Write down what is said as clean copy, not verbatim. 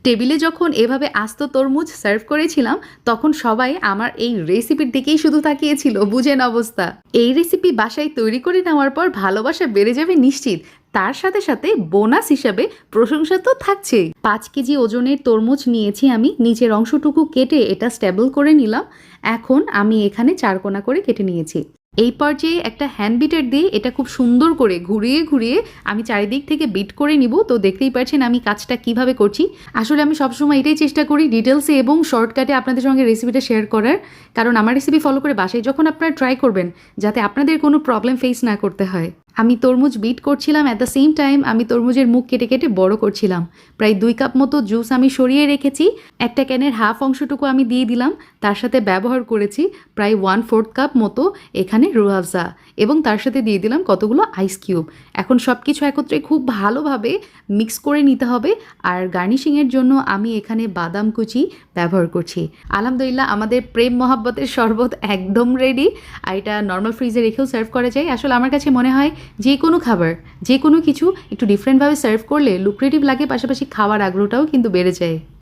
টেবিলে যখন এভাবে আস্ত তরমুজ সার্ভ করেছিলাম তখন সবাই আমার এই রেসিপির দিকেই শুধু তাকিয়েছিল, বুঝেন অবস্থা। এই রেসিপি বাসায় তৈরি করে নেওয়ার পর ভালোবাসা বেড়ে যাবে নিশ্চিত, তার সাথে সাথে বোনাস হিসাবে প্রশংসা তো থাকছেই। 5 কেজি ওজনের তরমুজ নিয়েছি আমি, নিচের অংশটুকু কেটে এটা স্টেবল করে নিলাম। এখন আমি এখানে 4 কোনা করে কেটে নিয়েছি। এই পর্যায়ে একটা হ্যান্ড বিটার দিয়ে এটা খুব সুন্দর করে ঘুরিয়ে ঘুরিয়ে আমি চারিদিক থেকে বিট করে নিব। তো দেখতেই পাচ্ছেন আমি কাজটা কিভাবে করছি। আসলে আমি সবসময় এটাই চেষ্টা করি ডিটেলসে এবং শর্টকাটে আপনাদের সঙ্গে রেসিপিটা শেয়ার করার, কারণ আমার রেসিপি ফলো করে বাসায় যখন আপনারা ট্রাই করবেন যাতে আপনাদের কোনো প্রবলেম ফেস না করতে হয়। আমি তরমুজ বিট করছিলাম, অ্যাট দ্য সেম টাইম আমি তরমুজের মুখ কেটে কেটে বড় করছিলাম। প্রায় 2 কাপ মতো জুস আমি সরিয়ে রেখেছি, একটা ক্যানের হাফ অংশটুকু আমি দিয়ে দিলাম। তার সাথে ব্যবহার করেছি প্রায় 1/4 কাপ মতো এখানে রুহ আফজা, এবং তার সাথে দিয়ে দিলাম কতগুলো আইস কিউব। এখন সব কিছু একত্রে খুব ভালোভাবে মিক্স করে নিতে হবে। আর গার্নিশিংয়ের জন্য আমি এখানে বাদাম কুচি ব্যবহার করছি। আলহামদুলিল্লাহ আমাদের প্রেম মহাব্বতের শরবত একদম রেডি। আর এটা নর্মাল ফ্রিজে রেখেও সার্ভ করা যায়। আসলে আমার কাছে মনে হয় যে কোনো খাবার, যে কোনো কিছু একটু ডিফারেন্টভাবে সার্ভ করলে লুক্রেটিভ লাগে, পাশাপাশি খাওয়ার আগ্রহটাও কিন্তু বেড়ে যায়।